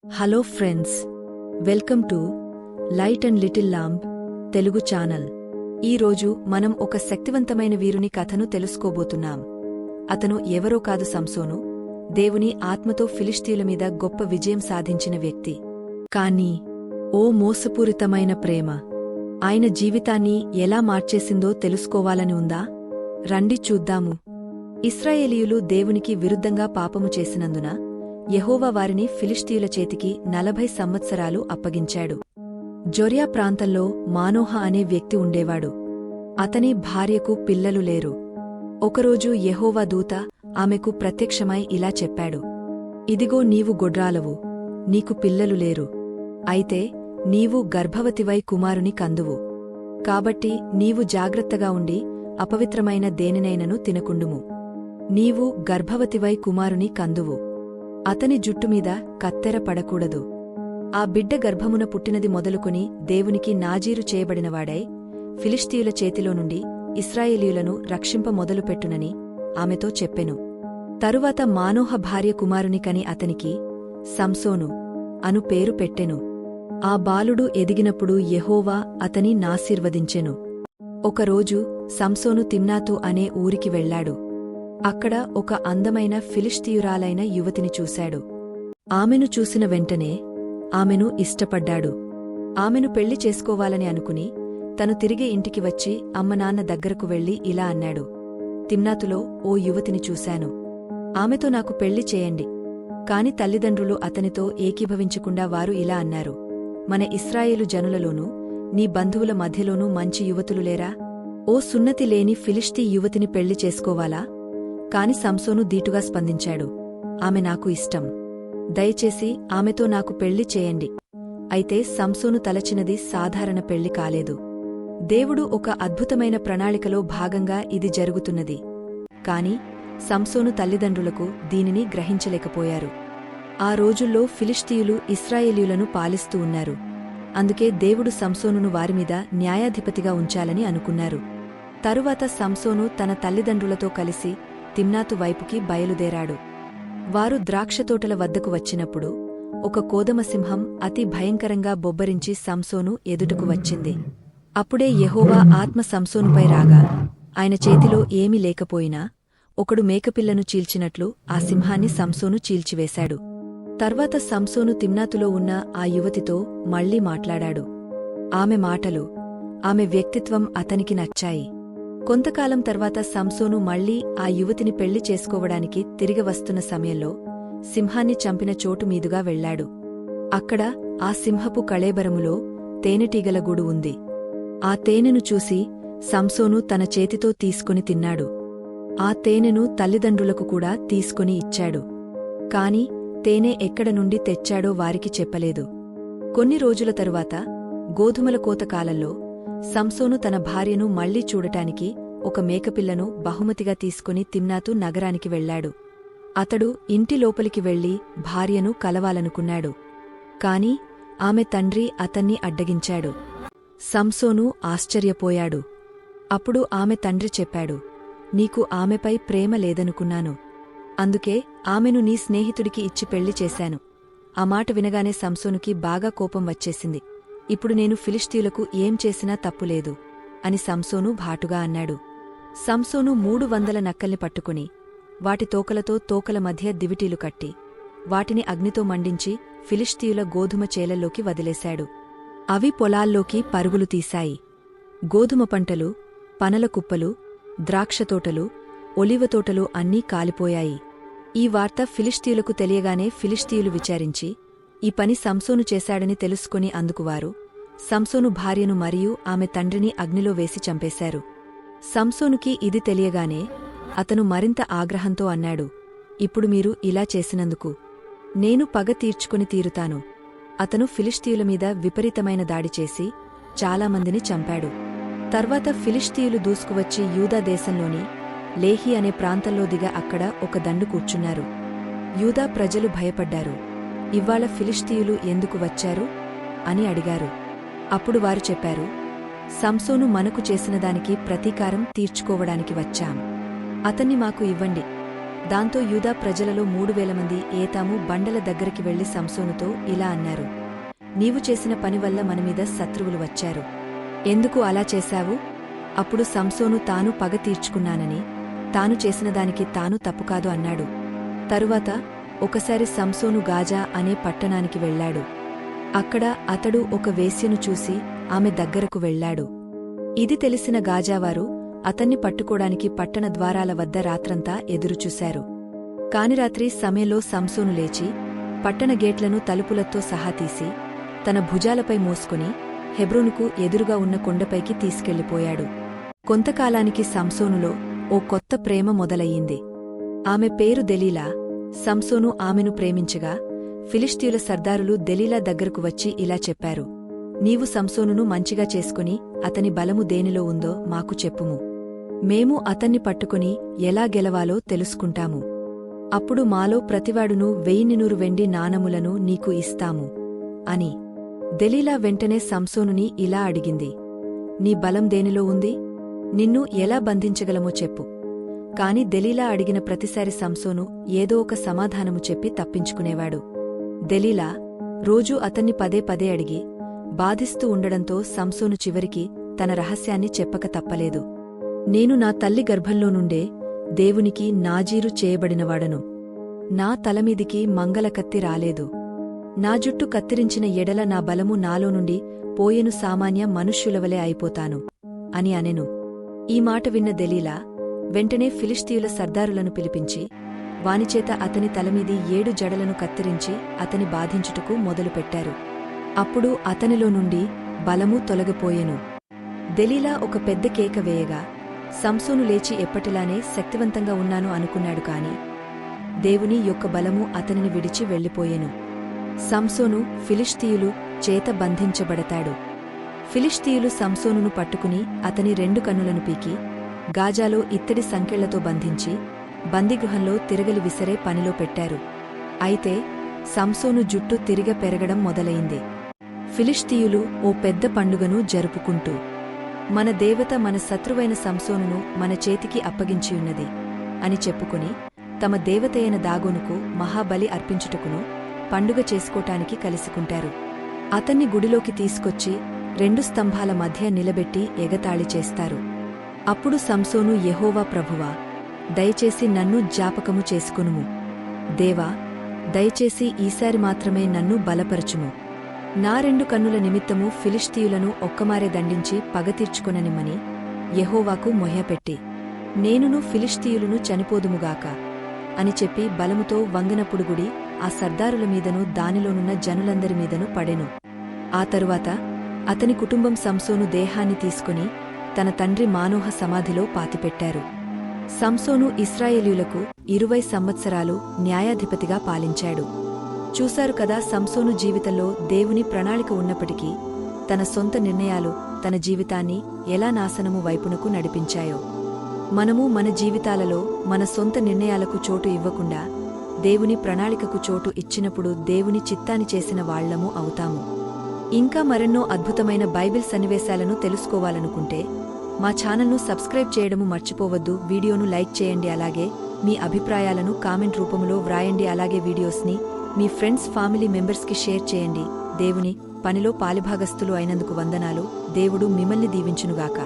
Hello friends, welcome to light and little lamb Telugu channel. ఈరోజు మనం ఒక శక్తివంతమైన వీరుని కథను తెలుసుకోబోతున్నాం. అతను ఎవరో కాదు, సంసోను. దేవుని ఆత్మతో ఫిలిష్తీయుల మీద గొప్ప విజయం సాధించిన వ్యక్తి. కానీ ఓ మోసపూరితమైన ప్రేమ ఆయన జీవితాన్ని ఎలా మార్చేసిందో తెలుసుకోవాలని ఉందా? రండి చూద్దాము. ఇశ్రాయేలీయులు దేవునికి విరుద్ధంగా పాపము చేసినందున యెహోవా వారిని ఫిలిష్తీయుల చేతికి 40 సంవత్సరాలు అప్పగించాడు. జొర్యా ప్రాంతంలో మానోహ అనే వ్యక్తి ఉండేవాడు. అతని భార్యకు పిల్లలు లేరు. ఒకరోజు యెహోవా దూత ఆమెకు ప్రత్యక్షమై ఇలా చెప్పాడు, ఇదిగో నీవు గొడ్రాలవు, నీకు పిల్లలు లేరు. అయితే నీవు గర్భవతివై కుమారుని కందువు. కాబట్టి నీవు జాగ్రత్తగా ఉండి అపవిత్రమైన దేనినైనను తినకుండుము. నీవు గర్భవతివై కుమారుని కందువు. అతని జుట్టుమీద కత్తెర పడకూడదు. ఆ బిడ్డ గర్భమున పుట్టినది మొదలుకొని దేవునికి నాజీరు చేయబడినవాడై ఫిలిష్తీయుల చేతిలో నుండి ఇశ్రాయేలీయులను రక్షింప మొదలుపెట్టునని ఆమెతో చెప్పెను. తరువాత మానోహ భార్య కుమారుని కని అతనికి సంసోను అను పేరు పెట్టెను. ఆ బాలుడు ఎదిగినప్పుడు యెహోవా అతని నాశీర్వదించెను. ఒకరోజు సంసోను తిమ్నాతు అనే ఊరికి వెళ్లాడు. అక్కడ ఒక అందమైన ఫిలిష్తీయురాలైన యువతిని చూశాడు. ఆమెను చూసిన వెంటనే ఆమెను ఇష్టపడ్డాడు. ఆమెను పెళ్లి చేసుకోవాలని అనుకుని తను తిరిగి ఇంటికి వచ్చి అమ్మనాన్న దగ్గరకు వెళ్లి ఇలా అన్నాడు, తిమ్నాతులో ఓ యువతిని చూశాను. ఆమెతో నాకు పెళ్లి చేయండి. కాని తల్లిదండ్రులు అతనితో ఏకీభవించకుండా వారు ఇలా అన్నారు, మన ఇశ్రాయేలు జనులలోనూ నీ బంధువుల మధ్యలోనూ మంచి యువతులు లేరా? ఓ సున్నతి లేని ఫిలిష్తీ యువతిని పెళ్లి చేసుకోవాలా? కాని సంసోను దీటుగా స్పందించాడు, ఆమె నాకు ఇష్టం. దయచేసి ఆమెతో నాకు పెళ్లి చేయండి. అయితే సంసోను తలచినది సాధారణ పెళ్లి కాలేదు. దేవుడు ఒక అద్భుతమైన ప్రణాళికలో భాగంగా ఇది జరుగుతున్నది. కాని సంసోను తల్లిదండ్రులకు దీనిని గ్రహించలేకపోయారు. ఆ రోజుల్లో ఫిలిష్తీయులు ఇశ్రాయేలీయులను పాలిస్తూ ఉన్నారు. అందుకే దేవుడు సంసోనును వారిమీద న్యాయాధిపతిగా ఉంచాలని అనుకున్నారు. తరువాత సంసోను తన తల్లిదండ్రులతో కలిసి తిమ్నాతు వైపుకి బయలుదేరాడు. వారు ద్రాక్షతోటల వద్దకు వచ్చినప్పుడు ఒక కోదమసింహం అతి భయంకరంగా బొబ్బరించి సంసోను ఎదుటకు వచ్చింది. అప్పుడే యెహోవా ఆత్మ సంసోనుపై రాగా ఆయన చేతిలో ఏమీ లేకపోయినా ఒకడు మేకపిల్లను చీల్చినట్లు ఆ సింహాన్ని సంసోను చీల్చివేశాడు. తర్వాత సంసోను తిమ్నాతులో ఉన్న ఆ యువతితో మళ్లీ మాట్లాడాడు. ఆమె మాటలు, ఆమె వ్యక్తిత్వం అతనికి నచ్చాయి. కొంతకాలం తర్వాత సంసోను మళ్లీ ఆ యువతిని పెళ్లి చేసుకోవడానికి తిరిగి వస్తున్న సమయంలో సింహాన్ని చంపిన చోటు మీదుగా వెళ్లాడు. అక్కడ ఆ సింహపు కళేబరములో తేనెటీగల గూడు ఉంది. ఆ తేనెను చూసి సంసోను తన చేతితో తీసుకుని తిన్నాడు. ఆ తేనెను తల్లిదండ్రులకు కూడా తీసుకుని ఇచ్చాడు. కాని తేనె ఎక్కడ నుండి తెచ్చాడో వారికి చెప్పలేదు. కొన్ని రోజుల తరువాత గోధుమల కోత కాలంలో సంసోను తన భార్యను మళ్లీ చూడటానికి ఒక మేకపిల్లను బహుమతిగా తీసుకుని తిమ్నాతు నగరానికి వెళ్లాడు. అతడు ఇంటి లోపలికి వెళ్లి భార్యను కలవాలనుకున్నాడు. కాని ఆమె తండ్రి అతన్ని అడ్డగించాడు. సంసోను ఆశ్చర్యపోయాడు. అప్పుడు ఆమె తండ్రి చెప్పాడు, నీకు ఆమెపై ప్రేమ లేదనుకున్నాను. అందుకే ఆమెను నీ స్నేహితుడికి ఇచ్చి పెళ్లి చేశాను. ఆ మాట వినగానే సంసోనుకి బాగా కోపం వచ్చేసింది. ఇప్పుడు నేను ఫిలిష్తీయులకు ఏం చేసినా తప్పులేదు అని సంసోను భాటుగా అన్నాడు. సంసోను 300 నక్కల్ని పట్టుకుని వాటి తోకలతో తోకల మధ్య దివిటీలు కట్టి వాటిని అగ్నితో మండించి ఫిలిష్తీయుల గోధుమ చేలల్లోకి వదిలేశాడు. అవి పొలాల్లోకి పరుగులు తీశాయి. గోధుమ పంటలు, పనల కుప్పలు, ద్రాక్షతోటలు, ఒలివతోటలు అన్నీ కాలిపోయాయి. ఈ వార్త ఫిలిష్తీయులకు తెలియగానే ఫిలిష్తీయులు విచారించి ఈ పని సంసోను చేశాడని తెలుసుకుని అందుకువారు సంసోను భార్యను మరియు ఆమె తండ్రిని అగ్నిలో వేసి చంపేశారు. సంసోనుకి ఇది తెలియగానే అతను మరింత ఆగ్రహంతో అన్నాడు, ఇప్పుడు మీరు ఇలా చేసినందుకు నేను పగ తీర్చుకుని తీరుతాను. అతను ఫిలిష్తీయుల మీద విపరీతమైన దాడి చేసి చాలామందిని చంపాడు. తర్వాత ఫిలిష్తీయులు దూసుకువచ్చి యూదా దేశంలోని లేహి అనే ప్రాంతంలో దిగ అక్కడ ఒక దండు కూర్చున్నారు. యూదా ప్రజలు భయపడ్డారు. ఇవ్వాళ ఫిలిష్తీయులు ఎందుకు వచ్చారు అని అడిగారు. అప్పుడు వారు చెప్పారు, సంసోను మనకు చేసినదానికి ప్రతీకారం తీర్చుకోవడానికి వచ్చాం. అతన్ని మాకు ఇవ్వండి. దాంతో యూదా ప్రజలలో 3000 మంది ఏతాము బండల దగ్గరికి వెళ్లి సంసోనుతో ఇలా అన్నారు: నీవు చేసిన పనివల్ల మనమీద శత్రువులు వచ్చారు. ఎందుకు అలా చేశావు? అప్పుడు సంసోను తాను పగ తీర్చుకున్నానని, తాను చేసినదానికి తాను తప్పుకాదు అన్నాడు. తరువాత ఒకసారి సంసోను గాజా అనే పట్టణానికి వెళ్లాడు. అక్కడ అతడు ఒక వేశ్యను చూసి ఆమె దగ్గరకు వెళ్లాడు. ఇది తెలిసిన గాజావారు అతన్ని పట్టుకోడానికి పట్టణ ద్వారాల వద్ద రాత్రంతా ఎదురుచూశారు. కాని రాత్రి సమయంలో సంసోను లేచి పట్టణ గేట్లను తలుపులతో సహా తీసి తన భుజాలపై మోసుకుని హెబ్రోనుకు ఎదురుగా ఉన్న కొండపైకి తీసుకెళ్లిపోయాడు. కొంతకాలానికి సంసోనులో ఓ కొత్త ప్రేమ మొదలయ్యింది. ఆమె పేరు దెలీలా. సంసోను ఆమెను ప్రేమించగా ఫిలిష్తీయుల సర్దారులు దెలీలా దగ్గరకు వచ్చి ఇలా చెప్పారు: నీవు సంసోనును మంచిగా చేసుకుని అతని బలము దేనిలో ఉందో మాకు చెప్పుము. మేము అతన్ని పట్టుకుని ఎలా గెలవాలో తెలుసుకుంటాము. అప్పుడు మాలో ప్రతివాడును 1000 వెండి నాణములను నీకు ఇస్తాము అని. దెలీలా వెంటనే సంసోనుని ఇలా అడిగింది: నీ బలం దేనిలో ఉంది? నిన్ను ఎలా బంధించగలమో చెప్పు. కాని దెలీలా అడిగిన ప్రతిసారి సంసోను ఏదో ఒక సమాధానము చెప్పి తప్పించుకునేవాడు. దెలీలా రోజూ అతన్ని పదే పదే అడిగి బాధిస్తూ ఉండడంతో సంసోను చివరికి తన రహస్యాన్ని చెప్పక తప్పలేదు. నేను నా తల్లి గర్భంలో నుండే దేవునికి నాజీరు చేయబడినవాడను. నా తలమీదికి మంగళకత్తి రాలేదు. నా జుట్టు కత్తిరించిన ఎడల నా బలము నాలో నుండి పోయెను, సామాన్య మనుష్యులవలే అయిపోతాను అని అనెను. ఈ మాట విన్న దెలీలా వెంటనే ఫిలిష్తీయుల సర్దారులను పిలిపించి వానిచేత అతని తలమీది 7 జడలను కత్తిరించి అతని బాధించుటకు మొదలుపెట్టారు. అప్పుడు అతనిలో నుండి బలము తొలగిపోయెను. దెలీలా ఒక పెద్ద కేక వేయగా సంసోను లేచి ఎప్పటిలానే శక్తివంతంగా ఉన్నాను అనుకున్నాడు. కాని దేవుని యొక్క బలము అతనిని విడిచి వెళ్లిపోయెను. సంసోను ఫిలిష్తీయులు చేత బంధించబడతాడు. ఫిలిష్తీయులు సంసోనును పట్టుకుని అతని 2 కన్నులను పీకి గాజాలో ఇత్తడి సంకెళ్లతో బంధించి బందీగృహంలో తిరగలి విసరే పనిలో పెట్టారు. అయితే సంసోను జుట్టు తిరిగ పెరగడం మొదలైంది. ఫిలిష్తీయులు ఓ పెద్ద పండుగను జరుపుకుంటూ, మన దేవత మన శత్రువైన సంసోనును మన చేతికి అప్పగించియున్నది అని చెప్పుకుని తమ దేవతయైన దాగోనుకు మహాబలి అర్పించుటకును పండుగ చేసుకోటానికి కలుసుకుంటారు. అతన్ని గుడిలోకి తీసుకొచ్చి 2 స్తంభాల మధ్య నిలబెట్టి ఎగతాళి చేస్తారు. అప్పుడు సంసోను, యెహోవా ప్రభువా, దయచేసి నన్ను జ్ఞాపకము చేసుకొనుము. దేవా, దయచేసి ఈసారి మాత్రమే నన్ను బలపరచుము. నా 2 కన్నుల నిమిత్తము ఫిలిష్తీయులను ఒక్కమారే దండించి పగ తీర్చుకొననిమ్మని యెహోవాకు మొహపెట్టి నేనును ఫిలిష్తీయులను చనిపోదుముగాక అని చెప్పి బలముతో వంగనప్పుడు గుడి ఆ సర్దారుల మీదను దానిలోనున్న జనులందరి మీదను పడెను. ఆ తరువాత అతని కుటుంబం సంసోను దేహాన్ని తీసుకుని తన తండ్రి మానోహ సమాధిలో పాతిపెట్టారు. సంసోను ఇశ్రాయేలీయులకు 20 సంవత్సరాలు న్యాయాధిపతిగా పాలించాడు. చూశారు కదా, సంసోను జీవితంలో దేవుని ప్రణాళిక ఉన్నప్పటికీ తన సొంత నిర్ణయాలు తన జీవితాన్ని ఎలా నాశనము వైపునకు నడిపించాయో. మనము మన జీవితాలలో మన సొంత నిర్ణయాలకు చోటు ఇవ్వకుండా దేవుని ప్రణాళికకు చోటు ఇచ్చినప్పుడు దేవుని చిత్తాన్ని చేసిన వాళ్లము అవుతాము. ఇంకా మరెన్నో అద్భుతమైన బైబిల్ సన్నివేశాలను తెలుసుకోవాలనుకుంటే మా ఛానల్ను సబ్స్క్రైబ్ చేయడము మర్చిపోవద్దు. వీడియోను లైక్ చేయండి. అలాగే మీ అభిప్రాయాలను కామెంట్ రూపములో వ్రాయండి. అలాగే వీడియోస్ని మీ ఫ్రెండ్స్, ఫ్యామిలీ మెంబర్స్కి షేర్ చేయండి. దేవుని పనిలో పాలిభాగస్థులు అయినందుకు వందనాలు. దేవుడు మిమ్మల్ని దీవించునుగాక.